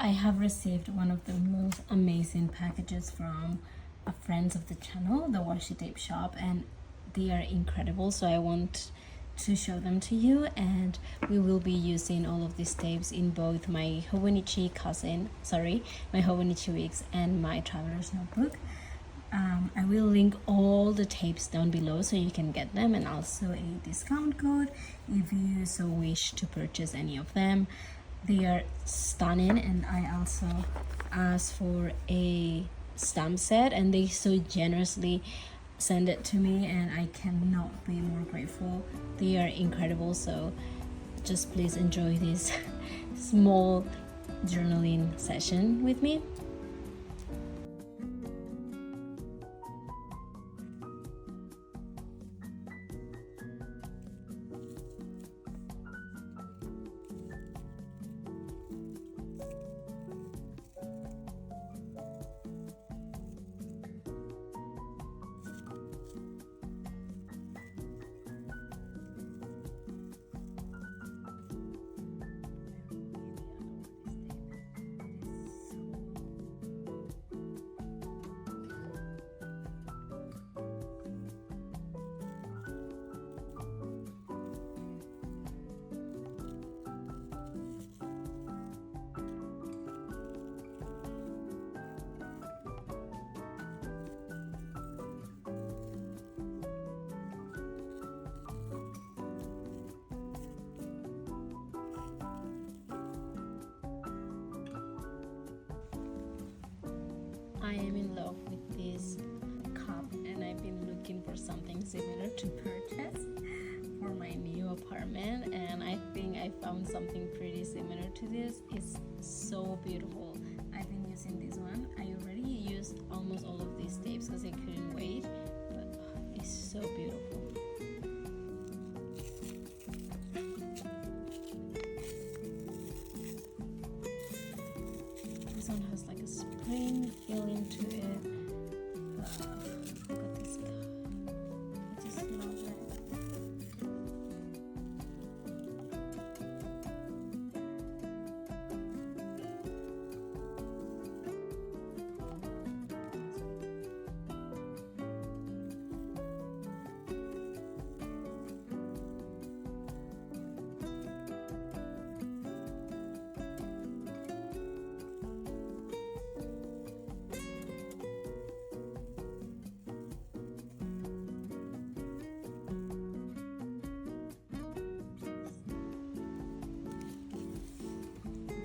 I have received one of the most amazing packages from a friends of the channel, the Washi Tape Shop, and they are incredible, so I want to show them to you. And we will be using all of these tapes in both my Hobonichi wigs and my traveler's notebook. I will link all the tapes down below so you can get them, and also a discount code if you so wish to purchase any of them. They are stunning, and I also asked for a stamp set and they so generously send it to me, and I cannot be more grateful. They are incredible, so just please enjoy this small journaling session with me. I am in love with this cup, and I've been looking for something similar to purchase for my new apartment, and I think I found something pretty similar to this. It's so beautiful. I've been using this one. I already used almost all of these tapes because I couldn't wait, but it's so beautiful. This one has like a spring feeling to it. Look at this guy. I just love it.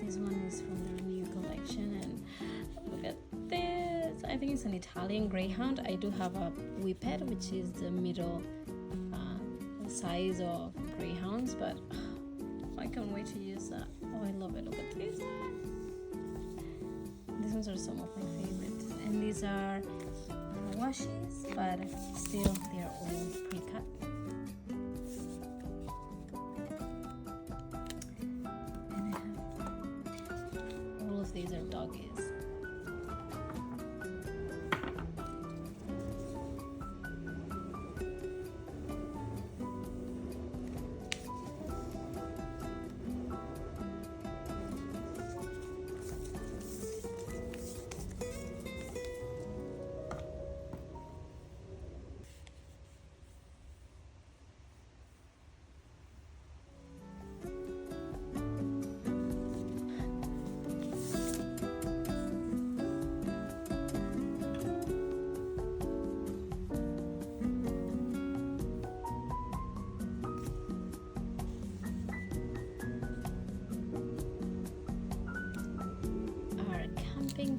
This one is from their new collection, and look at this. I think it's an Italian Greyhound. I do have a Whippet, which is the middle size of Greyhounds, but I can't wait to use that. Oh, I love it. Look at this. These ones are some of my favorites, and these are washes, but still they're all pre-cut. These are doggies.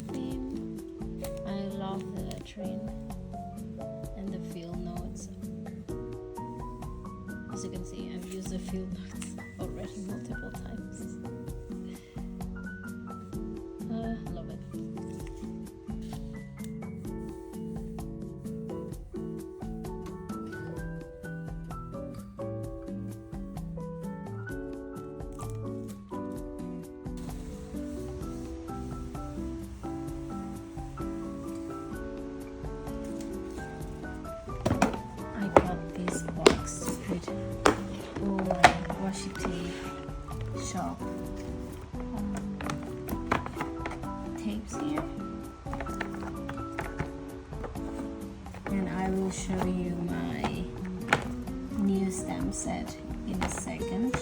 Theme. I love the lettering and the field notes. As you can see, I've used the field notes already multiple times. Love it. Washi Tape Shop. tapes here. And I will show you my new stamp set in a second.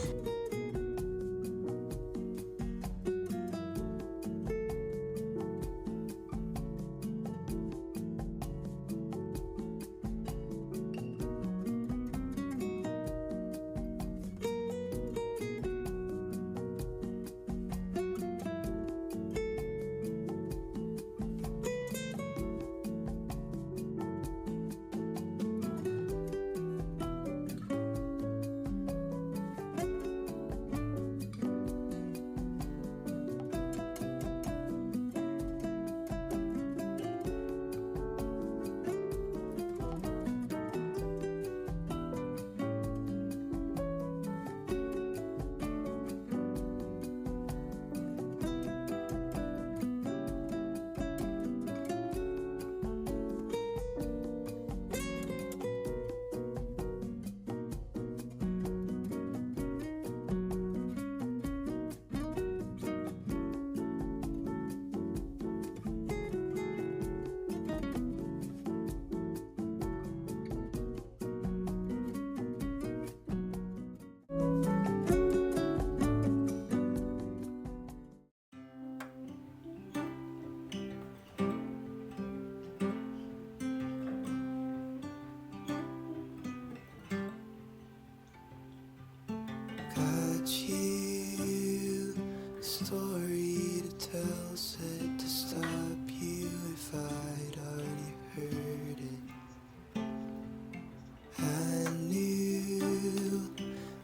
Story to tell, said to stop you if I'd already heard it. I knew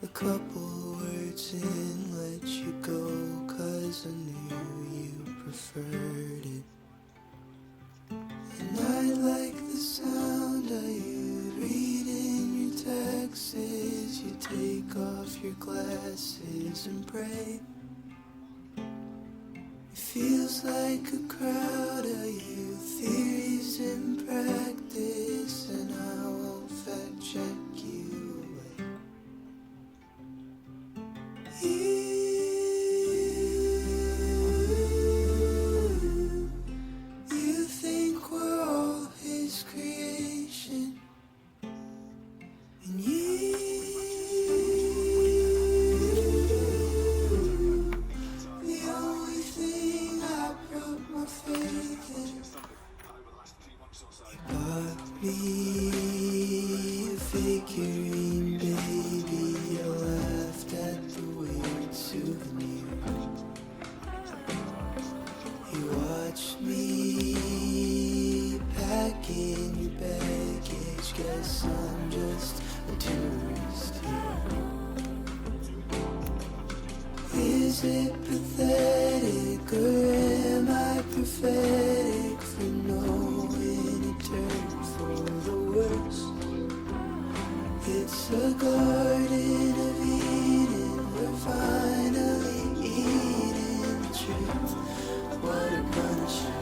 a couple words in, let you go, 'cause I knew you preferred it. And I like the sound of you reading your texts. You take off your glasses and pray. Feels like a crowd of you, theories in practice, and I won't fact check you away. You think we're all his creation, and me a figurine, baby. I laughed at the weird souvenir. You watched me packing your baggage. Guess I'm just a tourist here. Is it pathetic, or am I prophetic for knowing a turn for the worse? It's a garden of Eden, we're finally eating the truth. What a punishment.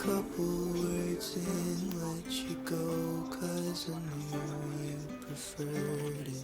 Couple words in, let you go, 'cause I knew you preferred it.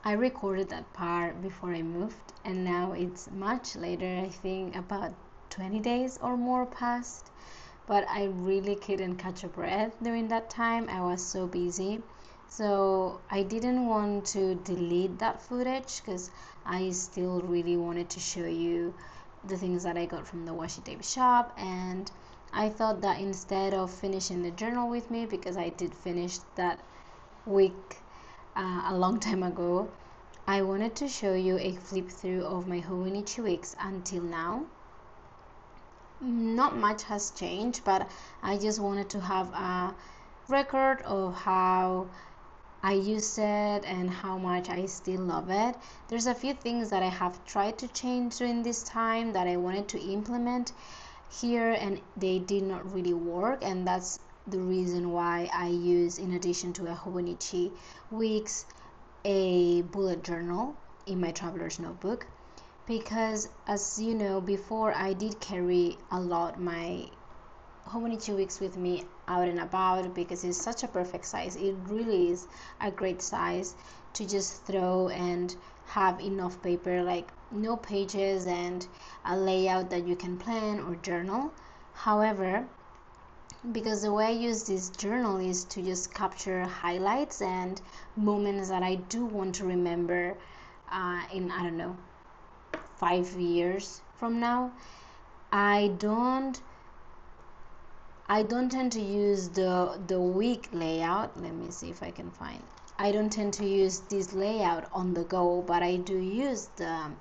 I recorded that part before I moved, and now it's much later. I think about 20 days or more passed, but I really couldn't catch a breath during that time. I was so busy, so I didn't want to delete that footage because I still really wanted to show you the things that I got from the Washi Tape Shop. And I thought that instead of finishing the journal with me, because I did finish that week a long time ago, I wanted to show you a flip through of my Hobonichi weeks until now. Not much has changed, but I just wanted to have a record of how I use it and how much I still love it. There's a few things that I have tried to change during this time that I wanted to implement here, and they did not really work, and that's the reason why I use, in addition to a Hobonichi weeks, a bullet journal in my traveler's notebook. Because as you know, before I did carry a lot my Hobonichi weeks with me out and about because it's such a perfect size. It really is a great size to just throw and have enough paper, like no pages, and a layout that you can plan or journal. However, because the way I use this journal is to just capture highlights and moments that I do want to remember in, I don't know, 5 years from now, I don't tend to use the week layout. Let me see if I can find. I don't tend to use this layout on the go, but I do use the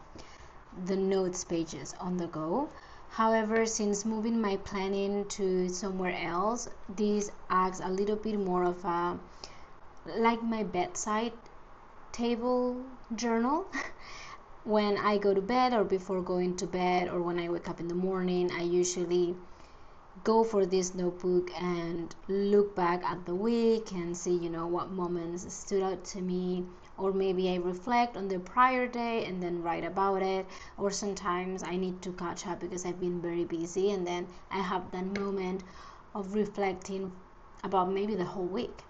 notes pages on the go. However, since moving my planning to somewhere else, this acts a little bit more of a, like my bedside table journal. When I go to bed or before going to bed or when I wake up in the morning, I usually go for this notebook and look back at the week and see, what moments stood out to me, or maybe I reflect on the prior day and then write about it. Or sometimes I need to catch up because I've been very busy, and then I have that moment of reflecting about maybe the whole week.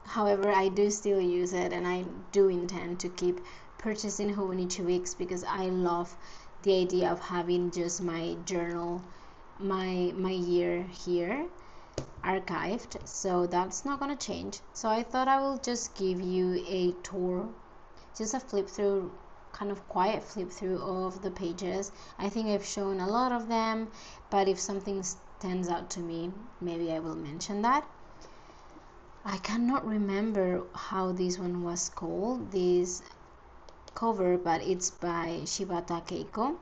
However, I do still use it, and I do intend to keep purchasing Hobonichi weeks because I love the idea of having just my journal, my year here archived. So that's not gonna change. So I thought I will just give you a tour, just a flip through, kind of quiet flip through of the pages. I think I've shown a lot of them, but if something stands out to me, maybe I will mention that. I cannot remember how this one was called, this cover, but it's by Shibata Keiko,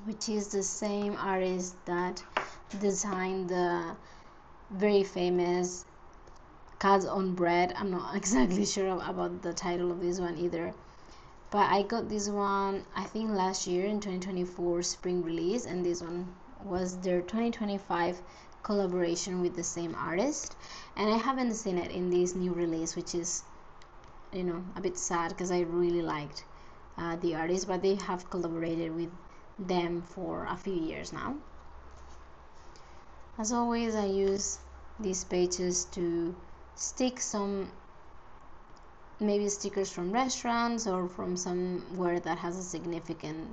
which is the same artist that designed the very famous Cats on Bread. I'm not exactly sure about the title of this one either, but I got this one I think last year in 2024 spring release, and this one was their 2025 collaboration with the same artist, and I haven't seen it in this new release, which is a bit sad because I really liked the artist, but they have collaborated with them for a few years now. As always, I use these pages to stick some maybe stickers from restaurants or from somewhere that has a significant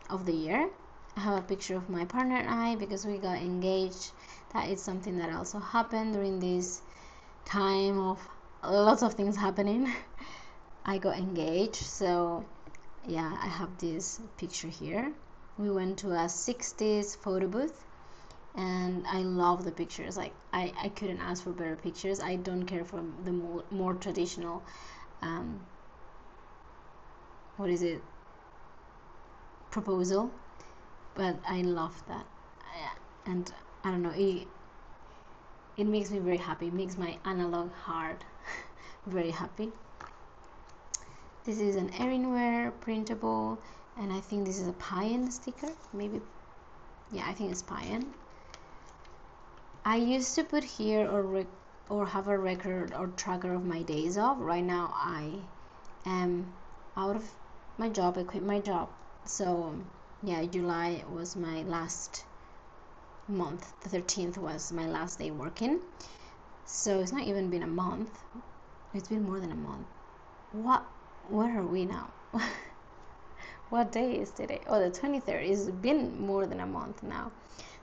of the year. I have a picture of my partner and I because we got engaged. That is something that also happened during this time of lots of things happening. I got engaged, so yeah, I have this picture here. We went to a 60s photo booth, and I love the pictures. Like I couldn't ask for better pictures. I don't care for the more traditional proposal, but I love that. And I don't know, it makes me very happy. It makes my analog heart very happy. This is an Erinware printable, and I think this is a Payan sticker. Maybe, yeah, I think it's Payan. I used to put here or have a record or tracker of my days off. Right now I am out of my job. I quit my job, so yeah, July was my last month. The 13th was my last day working, so it's not even been a month. It's been more than a month. What are we now? What day is today? Oh, the 23rd. It's been more than a month now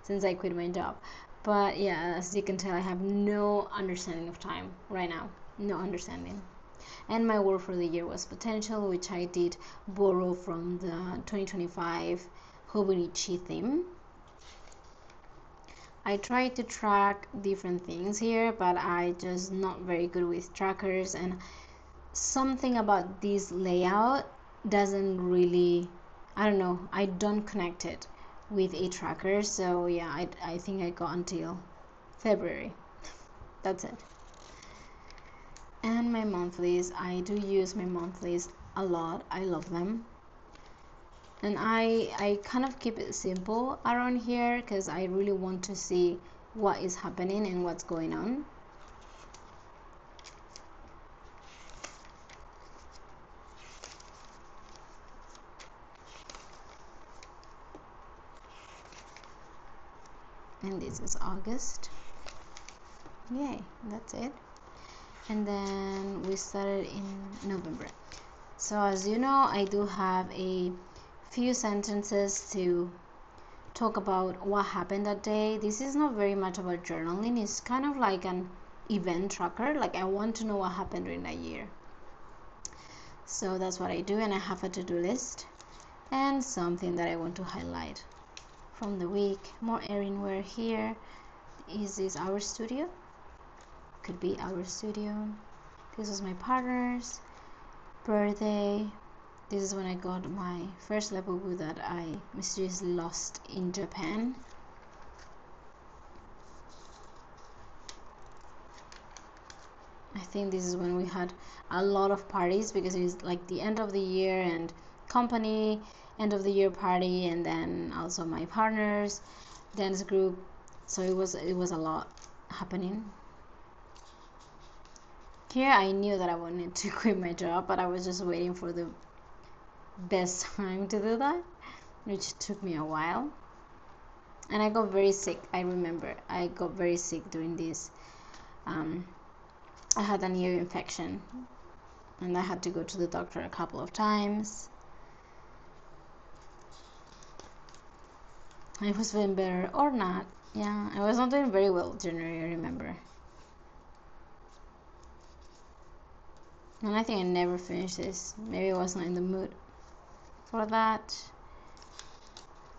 since I quit my job. But yeah, as you can tell, I have no understanding of time right now. No understanding. And my word for the year was potential, which I did borrow from the 2025 Hobonichi theme. I tried to track different things here, but I just not very good with trackers, and something about this layout doesn't really, I don't know, I don't connect it with a tracker. So yeah, I think I got until February. That's it. And my monthlies, I do use my monthlies a lot. I love them. And I kind of keep it simple around here because I really want to see what is happening and what's going on. And this is August. Yay, that's it. And then we started in November. So as you know, I do have a few sentences to talk about what happened that day. This is not very much about journaling. It's kind of like an event tracker. Like I want to know what happened during that year. So that's what I do, and I have a to-do list and something that I want to highlight from the week. More airing wear here. Is this our studio? Could be our studio. This was my partner's birthday. This is when I got my first level book that I mysteriously lost in Japan. I think this is when we had a lot of parties because it is like the end of the year and company end of the year party, and then also my partner's dance group. So it was a lot happening. Here I knew that I wanted to quit my job, but I was just waiting for the best time to do that, which took me a while. And I got very sick. I remember I got very sick during this. I had an ear infection and I had to go to the doctor a couple of times. I was feeling better or not. Yeah, I was not doing very well January, I remember. And I think I never finished this. Maybe I was not in the mood for that.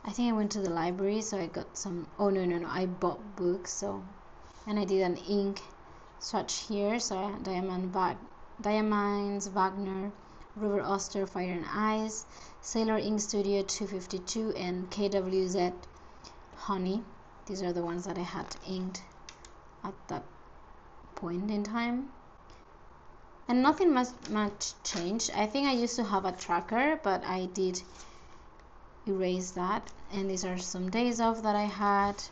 I think I went to the library, so I got some. Oh no, I bought books. So, and I did an ink swatch here. So I had Diamonds, Wagner, River Oster, Fire and Ice, Sailor Ink Studio 252, and KWZ Honey. These are the ones that I had inked at that point in time. And nothing much changed. I think I used to have a tracker, but I did erase that. And these are some days off that I had.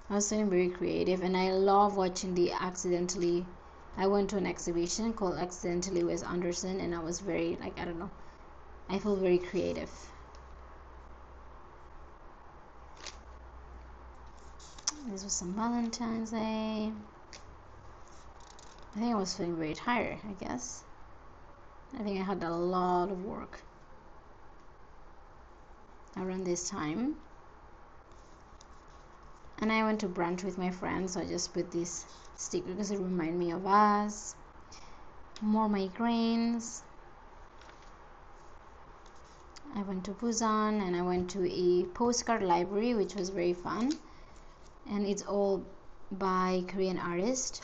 I was feeling very creative, and I love watching the Accidentally. I went to an exhibition called Accidentally Wes Anderson, and I was very, like, I don't know, I feel very creative. This was some Valentine's Day. I think I was feeling very tired, I guess. I think I had a lot of work around this time. And I went to brunch with my friends, so I just put this sticker because it reminded me of us. More migraines. I went to Busan, and I went to a postcard library, which was very fun. And it's all by Korean artists.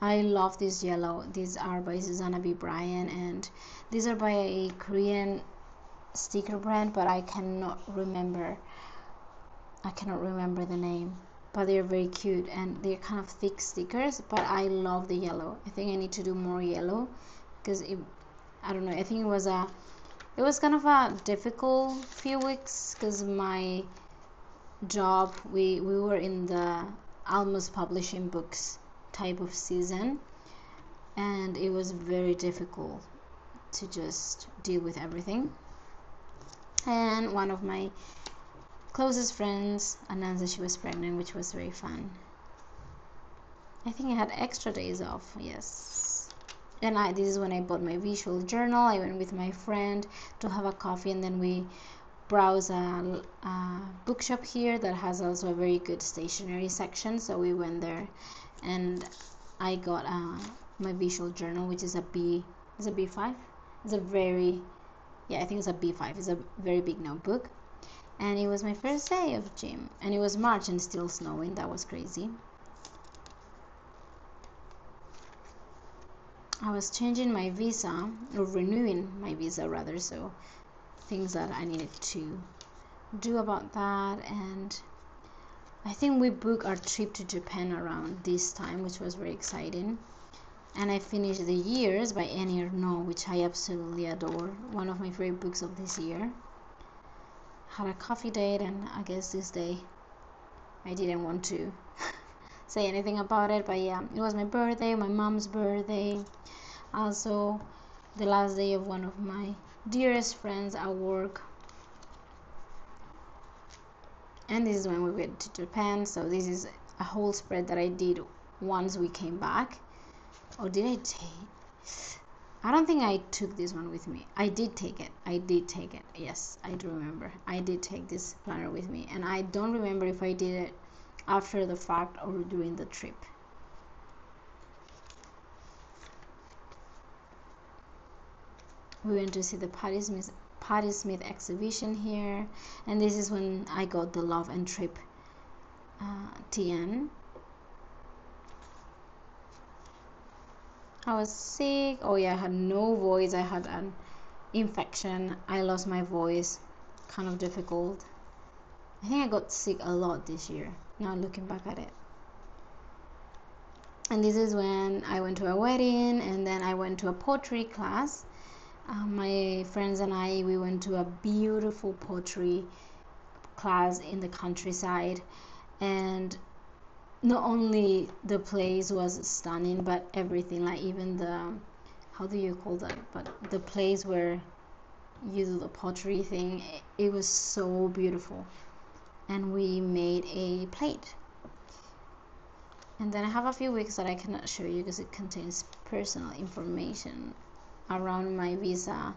I love this yellow. These are by Susanna B. Bryan, and these are by a Korean sticker brand, but I cannot remember the name. But they're very cute, and they're kind of thick stickers, but I love the yellow. I think I need to do more yellow because I don't know, I think it was kind of a difficult few weeks because my job, we were in the almost publishing books type of season, and it was very difficult to just deal with everything. And one of my closest friends announced that she was pregnant, which was very fun. I think I had extra days off, yes. And this is when I bought my visual journal. I went with my friend to have a coffee, and then we browse a bookshop here that has also a very good stationery section. So we went there, and I got my visual journal, which is a B5. It's a very, yeah, I think it's a B5. It's a very big notebook, and it was my first day of gym, and it was March and still snowing. That was crazy. I was changing my visa, or renewing my visa rather, so things that I needed to do about that. And I think we booked our trip to Japan around this time, which was very exciting. And I finished The Years by Annie Ernaux, which I absolutely adore. One of my favorite books of this year. Had a coffee date, and I guess this day I didn't want to say anything about it, but yeah, it was my birthday, my mom's birthday, also the last day of one of my dearest friends at work. And this is when we went to Japan. So this is a whole spread that I did once we came back. Or did I take? I don't think I took this one with me. I did take it. Yes, I do remember. I did take this planner with me, and I don't remember if I did it after the fact or during the trip. We went to see the Patti Smith exhibition here, and this is when I got the Love and Trip TN. I was sick. Oh yeah, I had no voice. I had an infection. I lost my voice. Kind of difficult. I think I got sick a lot this year, now looking back at it. And this is when I went to a wedding, and then I went to a pottery class. My friends and I, we went to a beautiful pottery class in the countryside, and not only the place was stunning, but everything, like even the, how do you call that, but the place where you do the pottery thing, it was so beautiful. And we made a plate. And then I have a few weeks that I cannot show you because it contains personal information around my visa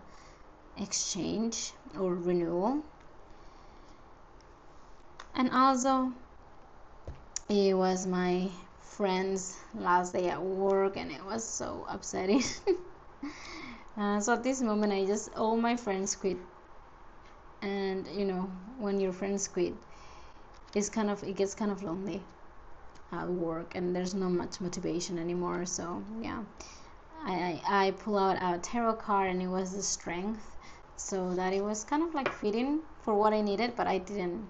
exchange or renewal. And also it was my friend's last day at work, and it was so upsetting. So at this moment all my friends quit, and you know, when your friends quit, it gets kind of lonely at work, and there's not much motivation anymore. So yeah, I pull out a tarot card, and it was the Strength, so that it was kind of like fitting for what I needed, but I didn't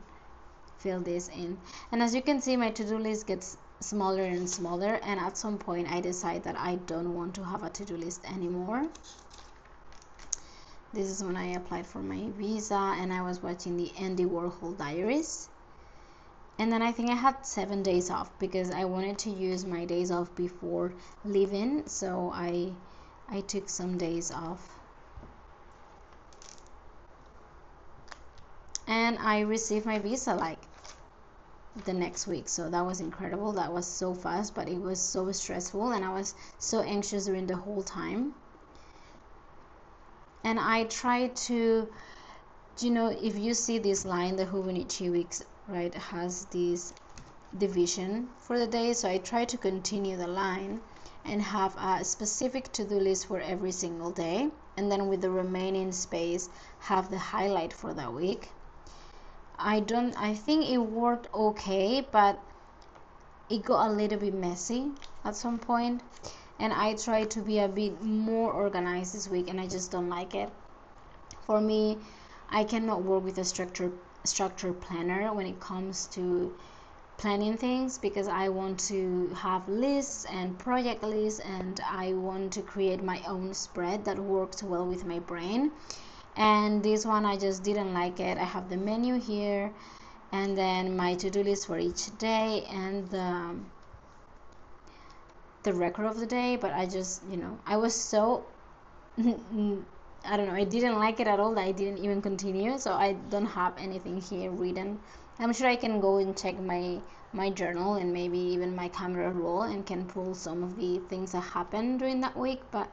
fill this in. And as you can see, my to-do list gets smaller and smaller, and at some point I decide that I don't want to have a to-do list anymore. This is when I applied for my visa, and I was watching the Andy Warhol Diaries. And then I think I had 7 days off because I wanted to use my days off before leaving, so I took some days off. And I received my visa like the next week, so that was incredible. That was so fast, but it was so stressful, and I was so anxious during the whole time. And I tried to, you know, if you see this line, the Hobonichi weeks, right, has this division for the day, so I try to continue the line and have a specific to-do list for every single day, and then with the remaining space have the highlight for that week. I think it worked okay, but it got a little bit messy at some point, and I tried to be a bit more organized this week, and I just don't like it. For me, I cannot work with a structured planner when it comes to planning things, because I want to have lists and project lists, and I want to create my own spread that works well with my brain. And this one, I just didn't like it. I have the menu here, and then my to-do list for each day, and the record of the day, but I just, you know, I was so I don't know, I didn't like it at all, that I didn't even continue. So I don't have anything here written. I'm sure I can go and check my journal and maybe even my camera roll and can pull some of the things that happened during that week, but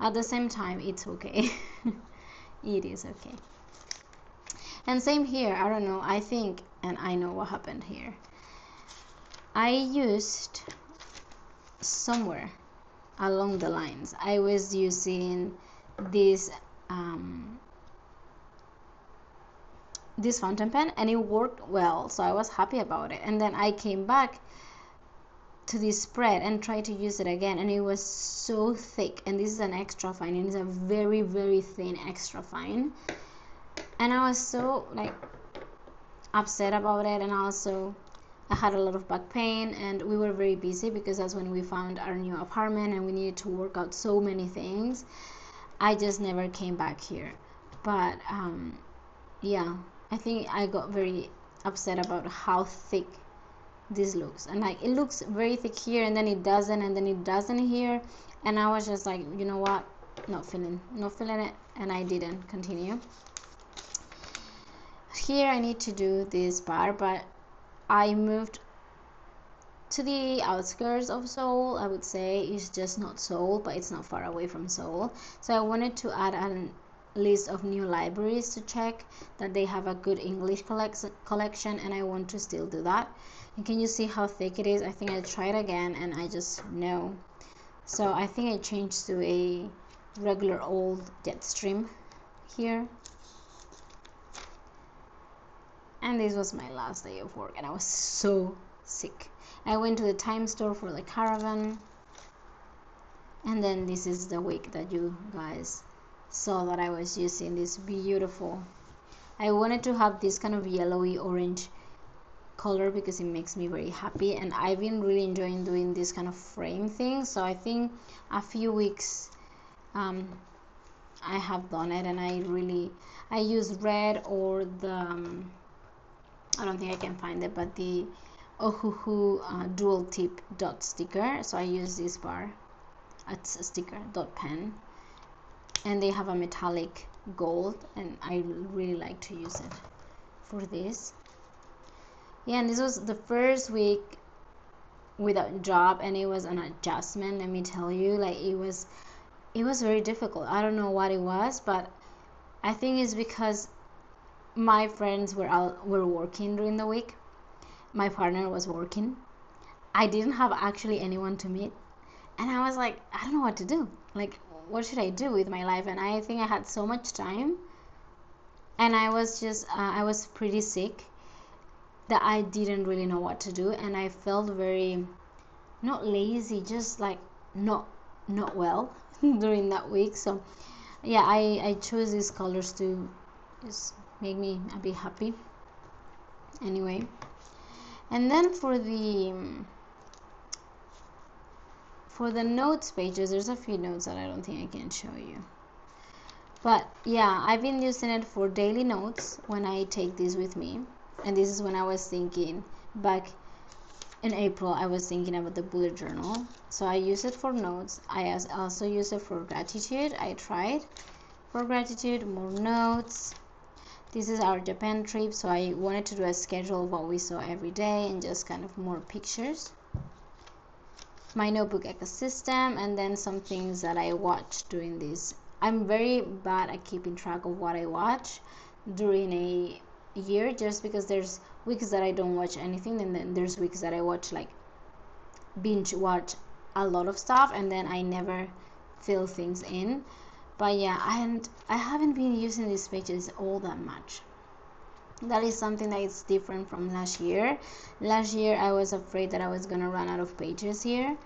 at the same time it's okay. It is okay. And same here, I don't know, I think, and I know what happened here. I used somewhere along the lines, I was using this this fountain pen, and it worked well, so I was happy about it. And then I came back to this spread and tried to use it again, and it was so thick, and this is an extra fine, and it's a very, very thin extra fine, and I was so like upset about it. And also I had a lot of back pain, and we were very busy because that's when we found our new apartment and we needed to work out so many things. I just never came back here. But yeah, I think I got very upset about how thick this looks, and like it looks very thick here, and then it doesn't, and then it doesn't here, and I was just like, you know what, not feeling it, and I didn't continue. Here I need to do this bar, but I moved to the outskirts of Seoul. I would say it's just not Seoul, but it's not far away from Seoul, so I wanted to add a list of new libraries to check that they have a good English collection, and I want to still do that. And can you see how thick it is? I think I tried again and I just no. So I think I changed to a regular old Jetstream here. And this was my last day of work, and I was so sick. I went to the Time store for the caravan, and then this is the wig that you guys saw that I was using. This beautiful, I wanted to have this kind of yellowy orange color because it makes me very happy, and I've been really enjoying doing this kind of frame thing. So I think a few weeks I have done it, and I use red or the I don't think I can find it, but the Ohuhu dual tip dot sticker. So I use this bar, it's a sticker dot pen, and they have a metallic gold, and I really like to use it for this. Yeah, and this was the first week without job, and it was an adjustment, let me tell you. Like it was very difficult. I don't know what it was, but I think it's because my friends were working during the week. My partner was working. I didn't have actually anyone to meet, and I was like, I don't know what to do. Like, what should I do with my life? And I think I had so much time, and I was just I was pretty sick that I didn't really know what to do, and I felt very, not lazy, just like not well during that week. So yeah, I chose these colors to just make me a bit happy anyway. And then for the notes pages, there's a few notes that I don't think I can show you, but yeah, I've been using it for daily notes when I take this with me. And this is when I was thinking back in April, I was thinking about the bullet journal, so I use it for notes. I also use it for gratitude. I tried for gratitude, more notes. This is our Japan trip, so I wanted to do a schedule of what we saw every day and just kind of more pictures. My notebook ecosystem, and then some things that I watched during this. I'm very bad at keeping track of what I watch during a year, just because there's weeks that I don't watch anything, and then there's weeks that I watch, like binge watch a lot of stuff, and then I never fill things in. But yeah, and I haven't been using these pages all that much. That is something that is different from last year. Last year I was afraid that I was gonna run out of pages here,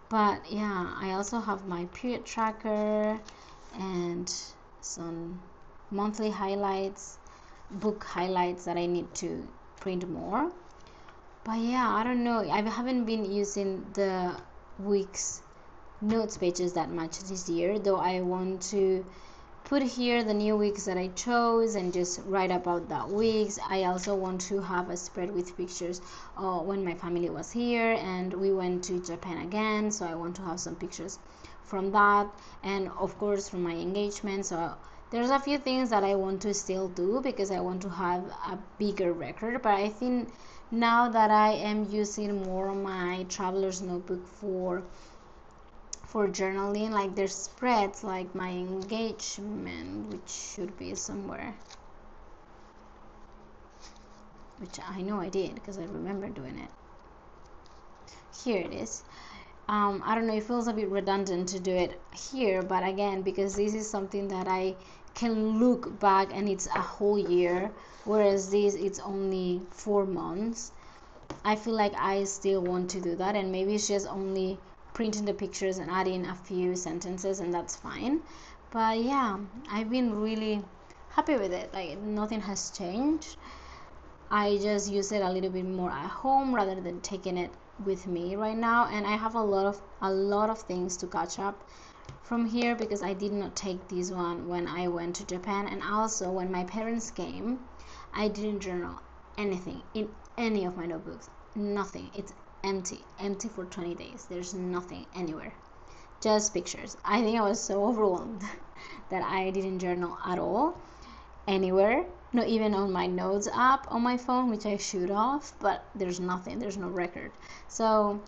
but yeah, I also have my period tracker and some monthly highlights, book highlights that I need to print more. But yeah, I don't know, I haven't been using the week's notes pages that much this year, though I want to put here the new weeks that I chose and just write about that weeks. I also want to have a spread with pictures when my family was here and we went to Japan again, so I want to have some pictures from that, and of course from my engagement. So there's a few things that I want to still do because I want to have a bigger record. But I think now that I am using more my traveler's notebook for journaling, like there's spreads like my engagement, which should be somewhere, which I know I did because I remember doing it. Here it is. I don't know, it feels a bit redundant to do it here, but again, because this is something that I can look back and it's a whole year, whereas this it's only 4 months, I feel like I still want to do that. And maybe it's just only printing the pictures and adding a few sentences, and that's fine. But yeah, I've been really happy with it. Like nothing has changed. I just use it a little bit more at home rather than taking it with me right now, and I have a lot of things to catch up from here because I did not take this one when I went to Japan. And also when my parents came, I didn't journal anything in any of my notebooks. Nothing. It's empty for 20 days. There's nothing anywhere, just pictures. I think I was so overwhelmed that I didn't journal at all anywhere, not even on my notes app on my phone, which I should have, but there's nothing, there's no record. So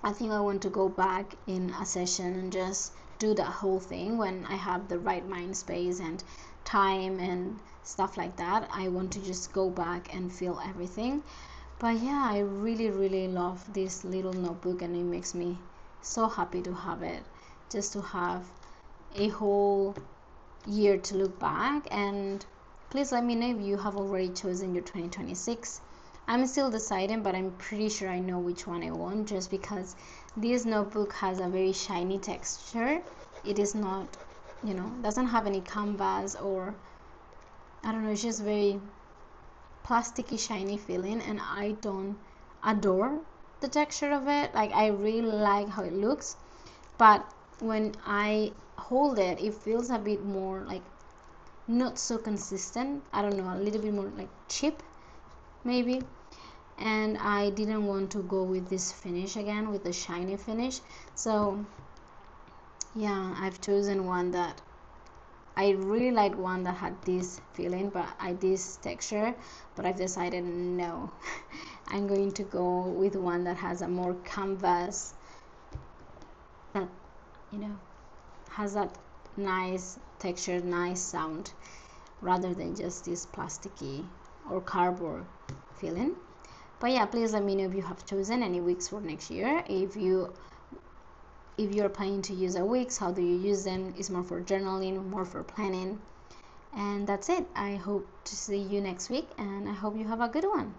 I think I want to go back in a session and just do that whole thing when I have the right mind space and time and stuff like that. I want to just go back and feel everything. But yeah, I really love this little notebook, and it makes me so happy to have it, just to have a whole year to look back. And please let me know if you have already chosen your 2026. I'm still deciding, but I'm pretty sure I know which one I want, just because this notebook has a very shiny texture. It is not, doesn't have any canvas, or I don't know, it's just very plasticky shiny feeling, and I don't adore the texture of it. Like I really like how it looks, but when I hold it, it feels a bit more like not so consistent. I don't know, a little bit more like cheap maybe. And I didn't want to go with this finish again, with the shiny finish. So yeah, I've chosen one that I really like, one that had this feeling, but this texture, but I've decided no. I'm going to go with one that has a more canvas, that has that nice texture, nice sound, rather than just this plasticky or cardboard feeling. But yeah, please let me know if you have chosen any wicks for next year. If you're planning to use a wicks, how do you use them? Is more for journaling, more for planning? And that's it. I hope to see you next week, and I hope you have a good one.